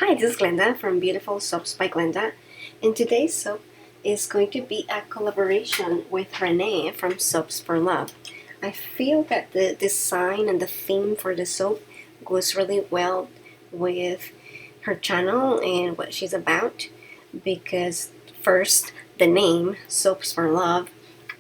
Hi, this is Glenda from Beautiful Soaps by Glenda, and today's soap is going to be a collaboration with Renee from Soaps for Love. I feel that the design and the theme for the soap goes really well with her channel and what she's about because first, the name, Soaps for Love,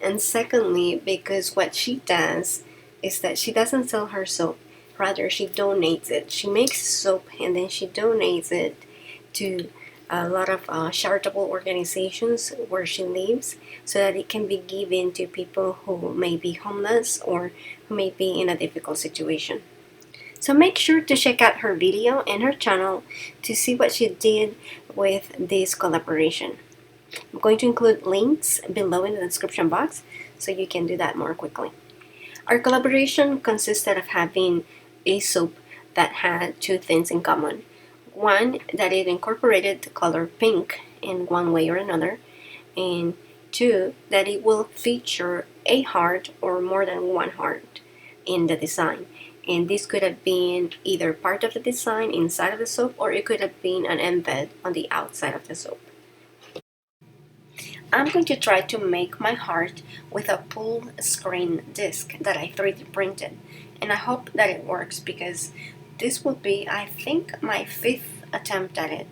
and secondly, because what she does is that she doesn't sell her soap. Rather, she donates it. She makes soap and then she donates it to a lot of charitable organizations where she lives so that it can be given to people who may be homeless or who may be in a difficult situation. So make sure to check out her video and her channel to see what she did with this collaboration. I'm going to include links below in the description box so you can do that more quickly. Our collaboration consisted of having a soap that had two things in common. One, that it incorporated the color pink in one way or another, and two, that it will feature a heart or more than one heart in the design. And this could have been either part of the design inside of the soap, or it could have been an embed on the outside of the soap. I'm going to try to make my heart with a full screen disc that I 3D printed, and I hope that it works because this will be, I think, my 5th attempt at it.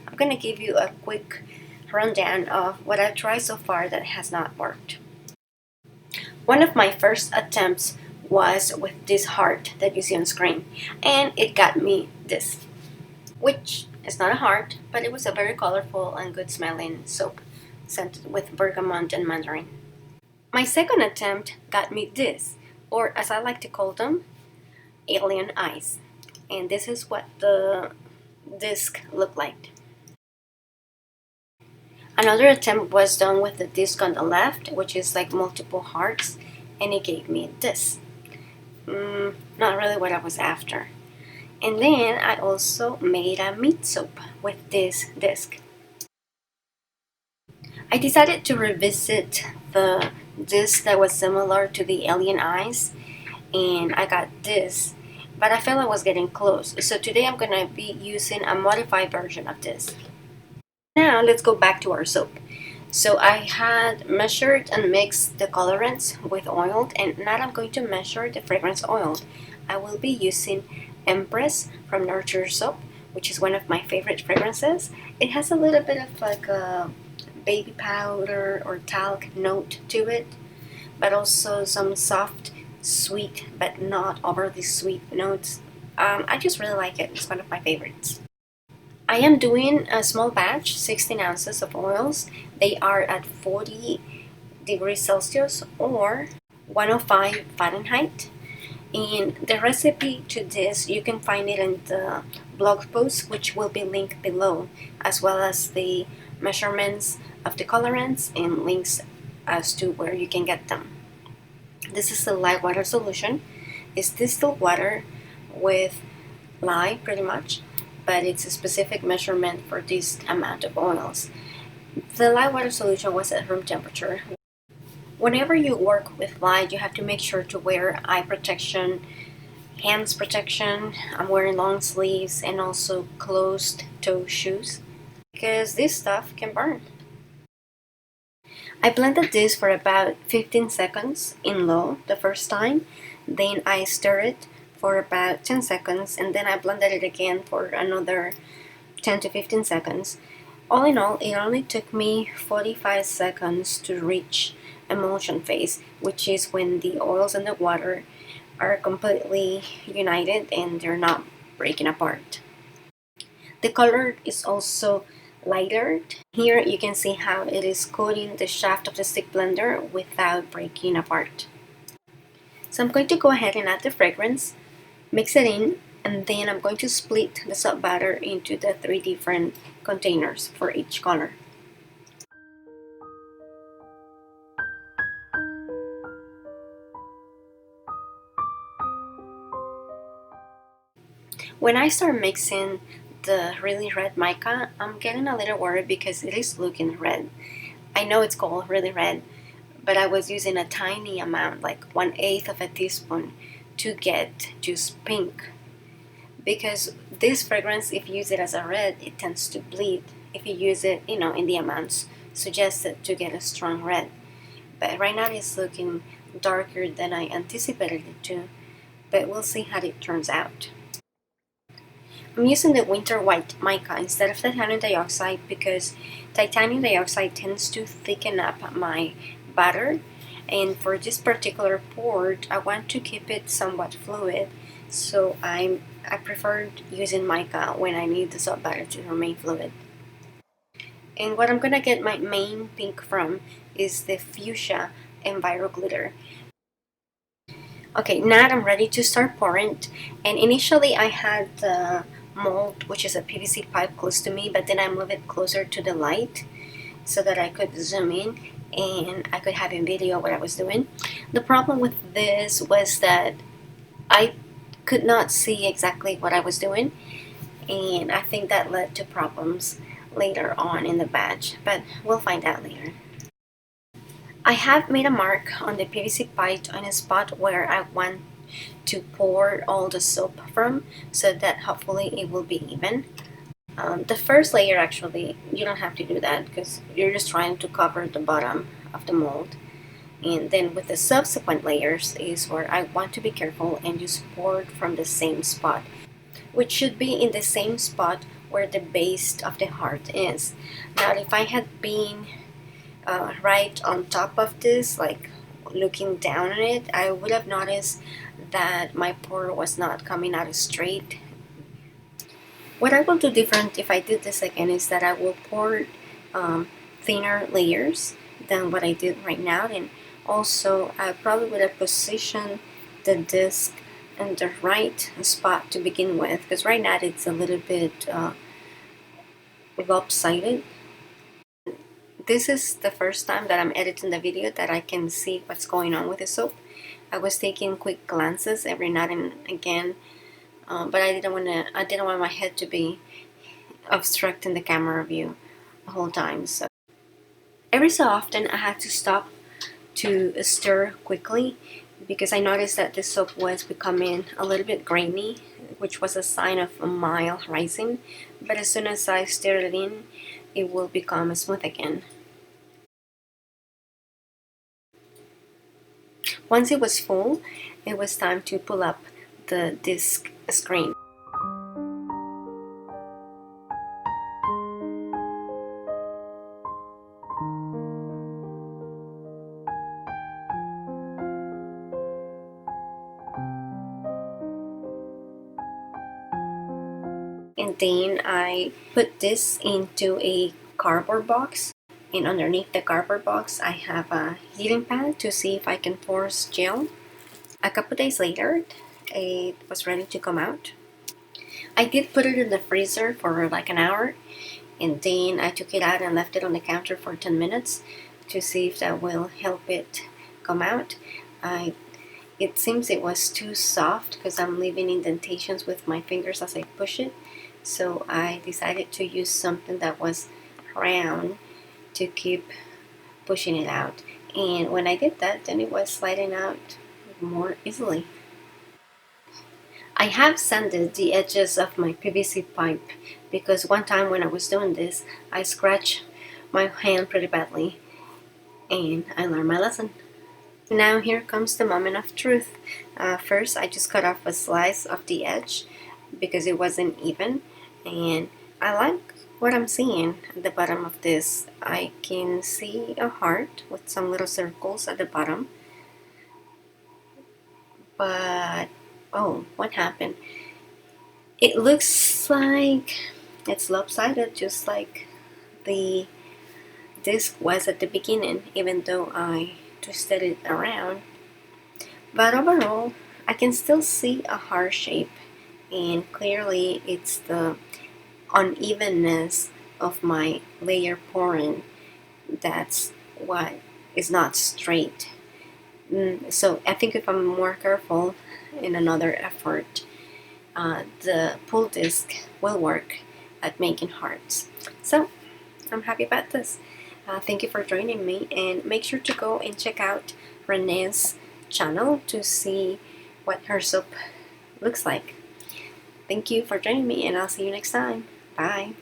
I'm going to give you a quick rundown of what I've tried so far that has not worked. One of my first attempts was with this heart that you see on screen, and it got me this, which is not a heart, but it was a very colorful and good smelling soap scented with bergamot and mandarin. My second attempt got me this, or as I like to call them, alien eyes. And this is what the disc looked like. Another attempt was done with the disc on the left, which is like multiple hearts, and it gave me this. Not really what I was after. And then I also made a meat soap with this disc. I decided to revisit the disc that was similar to the alien eyes, and I got this, but I felt I was getting close. So today I'm gonna be using a modified version of this. Now let's go back to our soap. So I had measured and mixed the colorants with oil, and now I'm going to measure the fragrance oil. I will be using Empress from Nurture Soap, which is one of my favorite fragrances. It has a little bit of like a baby powder or talc note to it, but also some soft, sweet, but not overly sweet notes. I just really like it. It's one of my favorites. I am doing a small batch, 16 ounces of oils. They are at 40 degrees Celsius or 105 Fahrenheit. And the recipe to this, you can find it in the blog post, which will be linked below, as well as the measurements of the colorants and links as to where you can get them. This is the lye water solution. It's distilled water with lye pretty much, but it's a specific measurement for this amount of oils. The lye water solution was at room temperature. Whenever you work with lye, you have to make sure to wear eye protection, hands protection. I'm wearing long sleeves and also closed toe shoes because this stuff can burn. I blended this for about 15 seconds in low the first time, then I stirred it for about 10 seconds, and then I blended it again for another 10 to 15 seconds. All in all, it only took me 45 seconds to reach emulsion phase, which is when the oils and the water are completely united and they're not breaking apart. The color is also lighter. Here you can see how it is coating the shaft of the stick blender without breaking apart. So I'm going to go ahead and add the fragrance, mix it in, and then I'm going to split the soap batter into the 3 different containers for each color. When I start mixing the really red mica, I'm getting a little worried because it is looking red. I know it's called really red, but I was using a tiny amount, like 1/8 of a teaspoon, to get just pink. because this fragrance, if you use it as a red, it tends to bleed if you use it, in the amounts suggested to get a strong red. But right now it's looking darker than I anticipated it to, but we'll see how it turns out. I'm using the winter white mica instead of titanium dioxide because titanium dioxide tends to thicken up my batter, and for this particular port I want to keep it somewhat fluid, so I preferred using mica when I need the soap batter to remain fluid. And what I'm gonna get my main pink from is the fuchsia Enviro glitter. Okay, now I'm ready to start pouring. And initially I had the mold, which is a PVC pipe, close to me, but then I moved it closer to the light so that I could zoom in and I could have in video what I was doing. The problem with this was that I could not see exactly what I was doing, and I think that led to problems later on in the batch, but we'll find out later. I have made a mark on the PVC pipe on a spot where I want to pour all the soap from, so that hopefully it will be even. The first layer, actually, you don't have to do that because you're just trying to cover the bottom of the mold. And then with the subsequent layers is where I want to be careful and just pour it from the same spot, which should be in the same spot where the base of the heart is. Now, if I had been right on top of this, like looking down on it, I would have noticed that my pour was not coming out straight. What I will do different if I did this again is that I will pour thinner layers than what I did right now, and also I probably would have positioned the disc in the right spot to begin with, because right now it's a little bit lopsided. This is the first time that I'm editing the video that I can see what's going on with the soap. I was taking quick glances every now and again, but I didn't want my head to be obstructing the camera view the whole time. So every so often I had to stop to stir quickly because I noticed that the soap was becoming a little bit grainy, which was a sign of a mild rising. But as soon as I stir it in, it will become smooth again. Once it was full, it was time to pull up the disc screen. And then I put this into a cardboard box, and underneath the cardboard box I have a heating pad to see if I can force gel. A couple days later it was ready to come out. I did put it in the freezer for like an hour, and then I took it out and left it on the counter for 10 minutes to see if that will help it come out. It seems it was too soft because I'm leaving indentations with my fingers as I push it. So I decided to use something that was round to keep pushing it out. And when I did that, then it was sliding out more easily. I have sanded the edges of my PVC pipe because one time when I was doing this, I scratched my hand pretty badly, and I learned my lesson. Now here comes the moment of truth. First, I just cut off a slice of the edge because it wasn't even, and I like what I'm seeing at the bottom of this. I can see a heart with some little circles at the bottom, but oh, what happened? It looks like it's lopsided, just like the disc was at the beginning, even though I twisted it around. But overall, I can still see a heart shape, and clearly it's the unevenness of my layer pouring that's what is not straight. So I think if I'm more careful in another effort, the pull disc will work at making hearts. So I'm happy about this. Thank you for joining me, and make sure to go and check out Renee's channel to see what her soap looks like. Thank you for joining me, and I'll see you next time. Bye.